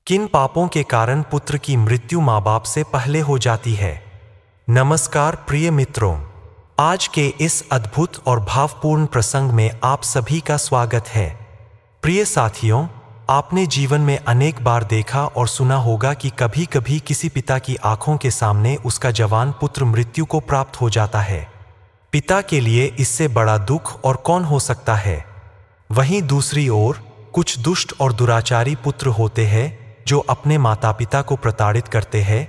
किन पापों के कारण पुत्र की मृत्यु माँ बाप से पहले हो जाती है। नमस्कार प्रिय मित्रों, आज के इस अद्भुत और भावपूर्ण प्रसंग में आप सभी का स्वागत है। प्रिय साथियों, आपने जीवन में अनेक बार देखा और सुना होगा कि कभी कभी किसी पिता की आंखों के सामने उसका जवान पुत्र मृत्यु को प्राप्त हो जाता है। पिता के लिए इससे बड़ा दुख और कौन हो सकता है। वहीं दूसरी ओर कुछ दुष्ट और दुराचारी पुत्र होते हैं जो अपने माता पिता को प्रताड़ित करते हैं,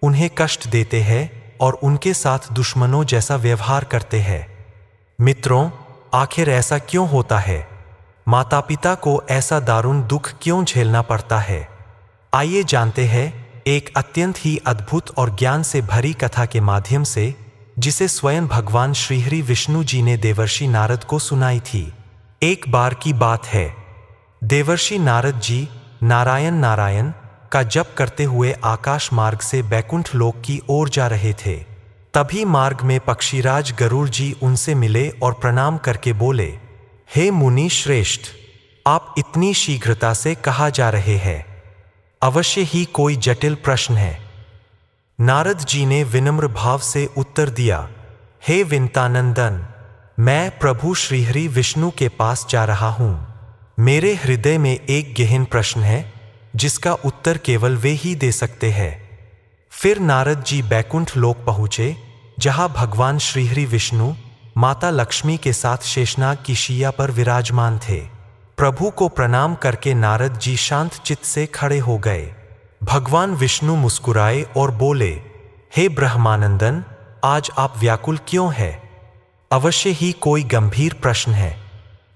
उन्हें कष्ट देते हैं और उनके साथ दुश्मनों जैसा व्यवहार करते हैं। मित्रों, आखिर ऐसा क्यों होता है? माता पिता को ऐसा दारुण दुख क्यों झेलना पड़ता है? आइए जानते हैं एक अत्यंत ही अद्भुत और ज्ञान से भरी कथा के माध्यम से, जिसे स्वयं भगवान श्रीहरि विष्णु जी ने देवर्षि नारद को सुनाई थी। एक बार की बात है, देवर्षि नारद जी नारायण नारायण का जप करते हुए आकाश मार्ग से बैकुंठ लोक की ओर जा रहे थे। तभी मार्ग में पक्षीराज गरुड़ जी उनसे मिले और प्रणाम करके बोले, हे मुनि श्रेष्ठ, आप इतनी शीघ्रता से कहाँ जा रहे हैं? अवश्य ही कोई जटिल प्रश्न है। नारद जी ने विनम्र भाव से उत्तर दिया, हे विंतानंदन, मैं प्रभु श्रीहरि विष्णु के पास जा रहा हूँ। मेरे हृदय में एक गहन प्रश्न है जिसका उत्तर केवल वे ही दे सकते हैं। फिर नारद जी बैकुंठ लोक पहुँचे, जहाँ भगवान श्रीहरि विष्णु माता लक्ष्मी के साथ शेषनाग की शैया पर विराजमान थे। प्रभु को प्रणाम करके नारद जी शांत चित्त से खड़े हो गए। भगवान विष्णु मुस्कुराए और बोले, हे ब्रह्मानंदन, आज आप व्याकुल क्यों हैं? अवश्य ही कोई गंभीर प्रश्न है।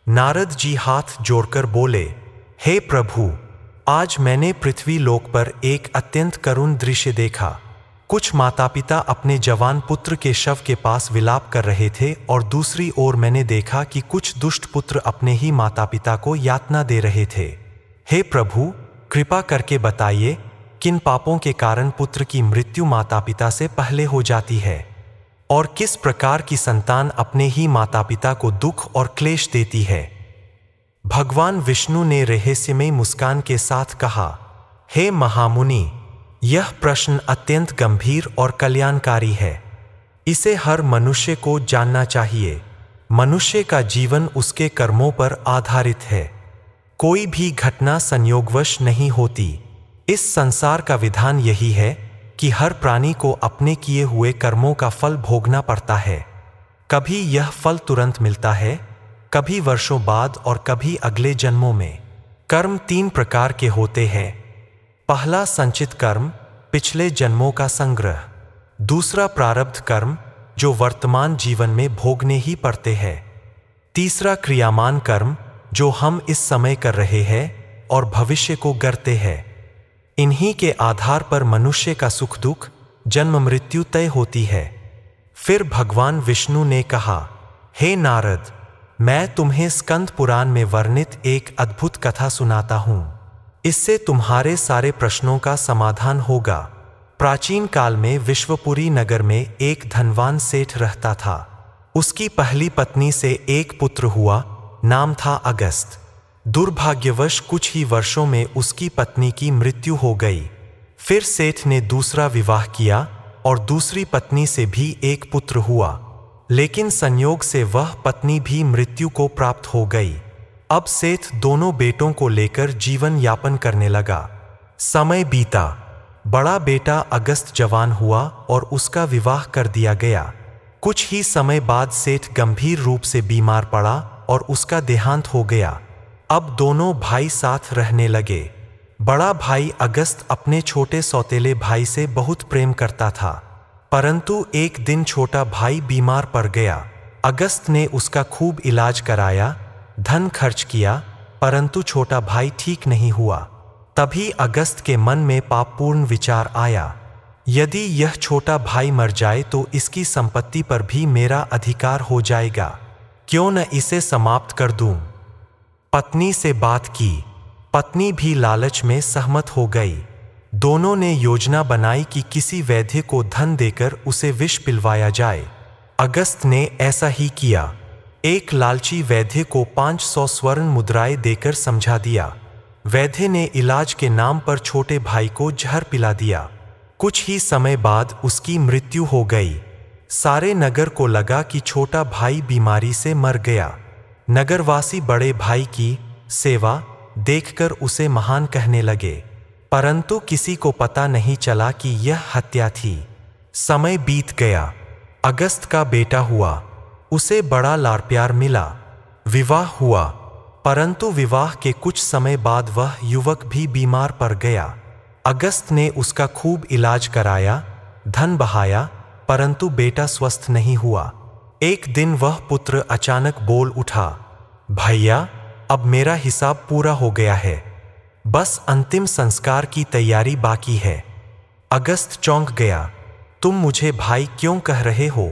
नारद जी हाथ जोड़कर बोले, हे प्रभु, आज मैंने पृथ्वी लोक पर एक अत्यंत करुण दृश्य देखा। कुछ माता पिता अपने जवान पुत्र के शव के पास विलाप कर रहे थे और दूसरी ओर मैंने देखा कि कुछ दुष्ट पुत्र अपने ही माता पिता को यातना दे रहे थे। हे प्रभु, कृपा करके बताइए, किन पापों के कारण पुत्र की मृत्यु माता पिता से पहले हो जाती है और किस प्रकार की संतान अपने ही माता पिता को दुख और क्लेश देती है। भगवान विष्णु ने रहस्यमय मुस्कान के साथ कहा, हे महामुनि, यह प्रश्न अत्यंत गंभीर और कल्याणकारी है। इसे हर मनुष्य को जानना चाहिए। मनुष्य का जीवन उसके कर्मों पर आधारित है। कोई भी घटना संयोगवश नहीं होती। इस संसार का विधान यही है कि हर प्राणी को अपने किए हुए कर्मों का फल भोगना पड़ता है। कभी यह फल तुरंत मिलता है, कभी वर्षों बाद और कभी अगले जन्मों में। कर्म 3 प्रकार के होते हैं। पहला संचित कर्म, पिछले जन्मों का संग्रह। दूसरा प्रारब्ध कर्म, जो वर्तमान जीवन में भोगने ही पड़ते हैं। तीसरा क्रियामान कर्म, जो हम इस समय कर रहे हैं और भविष्य को करते हैं। इन्हीं के आधार पर मनुष्य का सुख दुख, जन्म मृत्यु तय होती है। फिर भगवान विष्णु ने कहा, हे नारद, मैं तुम्हें स्कंद पुराण में वर्णित एक अद्भुत कथा सुनाता हूँ। इससे तुम्हारे सारे प्रश्नों का समाधान होगा। प्राचीन काल में विश्वपुरी नगर में एक धनवान सेठ रहता था। उसकी पहली पत्नी से एक पुत्र हुआ, नाम था अगस्त। दुर्भाग्यवश कुछ ही वर्षों में उसकी पत्नी की मृत्यु हो गई। फिर सेठ ने दूसरा विवाह किया और दूसरी पत्नी से भी एक पुत्र हुआ, लेकिन संयोग से वह पत्नी भी मृत्यु को प्राप्त हो गई। अब सेठ दोनों बेटों को लेकर जीवन यापन करने लगा। समय बीता, बड़ा बेटा अगस्त जवान हुआ और उसका विवाह कर दिया गया। कुछ ही समय बाद सेठ गंभीर रूप से बीमार पड़ा और उसका देहांत हो गया। अब दोनों भाई साथ रहने लगे। बड़ा भाई अगस्त अपने छोटे सौतेले भाई से बहुत प्रेम करता था, परंतु एक दिन छोटा भाई बीमार पड़ गया। अगस्त ने उसका खूब इलाज कराया, धन खर्च किया, परंतु छोटा भाई ठीक नहीं हुआ। तभी अगस्त के मन में पापपूर्ण विचार आया, यदि यह छोटा भाई मर जाए तो इसकी संपत्ति पर भी मेरा अधिकार हो जाएगा। क्यों न इसे समाप्त कर दूं? पत्नी से बात की। पत्नी भी लालच में सहमत हो गई। दोनों ने योजना बनाई कि किसी वैद्य को धन देकर उसे विष पिलवाया जाए। अगस्त ने ऐसा ही किया। एक लालची वैद्य को 500 स्वर्ण मुद्राएं देकर समझा दिया। वैद्य ने इलाज के नाम पर छोटे भाई को जहर पिला दिया। कुछ ही समय बाद उसकी मृत्यु हो गई। सारे नगर को लगा कि छोटा भाई बीमारी से मर गया। नगरवासी बड़े भाई की सेवा देखकर उसे महान कहने लगे, परंतु किसी को पता नहीं चला कि यह हत्या थी। समय बीत गया। अगस्त का बेटा हुआ। उसे बड़ा लाड़ प्यार मिला। विवाह हुआ, परंतु विवाह के कुछ समय बाद वह युवक भी बीमार पड़ गया। अगस्त ने उसका खूब इलाज कराया, धन बहाया, परंतु बेटा स्वस्थ नहीं हुआ। एक दिन वह पुत्र अचानक बोल उठा, भैया, अब मेरा हिसाब पूरा हो गया है, बस अंतिम संस्कार की तैयारी बाकी है। अगस्त चौंक गया, तुम मुझे भाई क्यों कह रहे हो?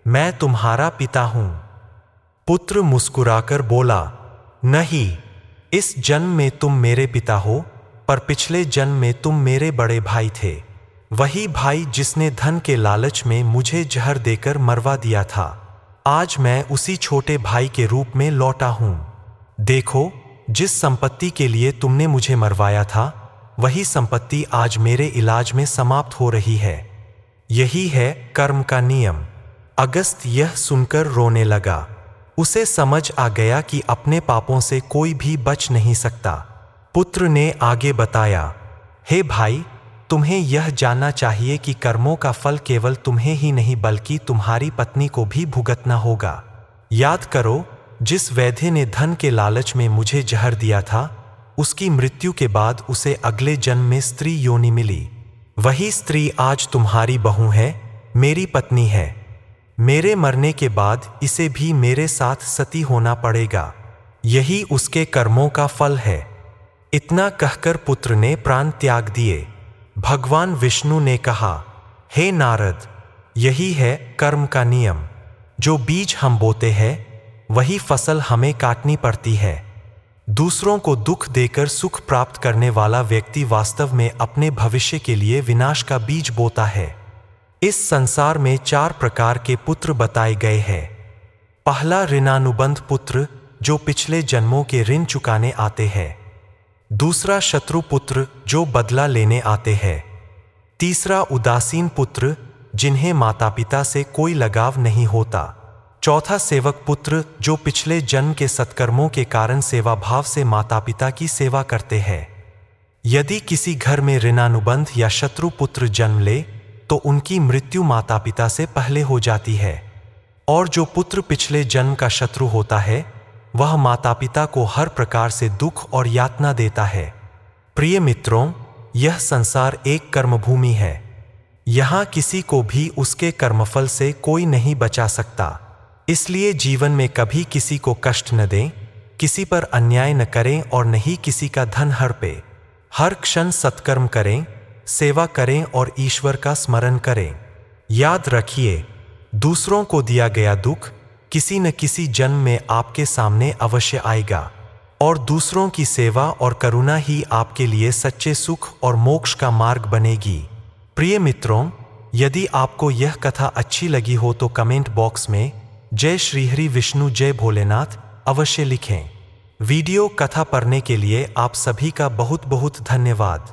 मैं तुम्हारा पिता हूं। पुत्र मुस्कुराकर बोला, नहीं, इस जन्म में तुम मेरे पिता हो, पर पिछले जन्म में तुम मेरे बड़े भाई थे। वही भाई जिसने धन के लालच में मुझे जहर देकर मरवा दिया था। आज मैं उसी छोटे भाई के रूप में लौटा हूं। देखो, जिस संपत्ति के लिए तुमने मुझे मरवाया था, वही संपत्ति आज मेरे इलाज में समाप्त हो रही है। यही है कर्म का नियम। अगस्त यह सुनकर रोने लगा। उसे समझ आ गया कि अपने पापों से कोई भी बच नहीं सकता। पुत्र ने आगे बताया, हे भाई, तुम्हें यह जानना चाहिए कि कर्मों का फल केवल तुम्हें ही नहीं बल्कि तुम्हारी पत्नी को भी भुगतना होगा। याद करो, जिस वैद्य ने धन के लालच में मुझे जहर दिया था, उसकी मृत्यु के बाद उसे अगले जन्म में स्त्री योनि मिली। वही स्त्री आज तुम्हारी बहू है, मेरी पत्नी है। मेरे मरने के बाद इसे भी मेरे साथ सती होना पड़ेगा। यही उसके कर्मों का फल है। इतना कहकर पुत्र ने प्राण त्याग दिए। भगवान विष्णु ने कहा, हे नारद, यही है कर्म का नियम। जो बीज हम बोते हैं, वही फसल हमें काटनी पड़ती है। दूसरों को दुख देकर सुख प्राप्त करने वाला व्यक्ति वास्तव में अपने भविष्य के लिए विनाश का बीज बोता है। इस संसार में 4 प्रकार के पुत्र बताए गए हैं। पहला ऋणानुबंध पुत्र, जो पिछले जन्मों के ऋण चुकाने आते हैं। दूसरा शत्रु पुत्र, जो बदला लेने आते हैं। तीसरा उदासीन पुत्र, जिन्हें माता पिता से कोई लगाव नहीं होता। चौथा सेवक पुत्र, जो पिछले जन्म के सत्कर्मों के कारण सेवा भाव से माता पिता की सेवा करते हैं। यदि किसी घर में ऋणानुबंध या शत्रु पुत्र जन्म ले तो उनकी मृत्यु माता पिता से पहले हो जाती है। और जो पुत्र पिछले जन्म का शत्रु होता है, वह माता पिता को हर प्रकार से दुख और यातना देता है। प्रिय मित्रों, यह संसार एक कर्मभूमि है। यहाँ किसी को भी उसके कर्मफल से कोई नहीं बचा सकता। इसलिए जीवन में कभी किसी को कष्ट न दें, किसी पर अन्याय न करें और न ही किसी का धन हड़पें। हर क्षण सत्कर्म करें, सेवा करें और ईश्वर का स्मरण करें। याद रखिए, दूसरों को दिया गया दुख किसी न किसी जन्म में आपके सामने अवश्य आएगा, और दूसरों की सेवा और करुणा ही आपके लिए सच्चे सुख और मोक्ष का मार्ग बनेगी। प्रिय मित्रों, यदि आपको यह कथा अच्छी लगी हो तो कमेंट बॉक्स में जय श्री हरि विष्णु जय भोलेनाथ अवश्य लिखें। वीडियो कथा पढ़ने के लिए आप सभी का बहुत बहुत धन्यवाद।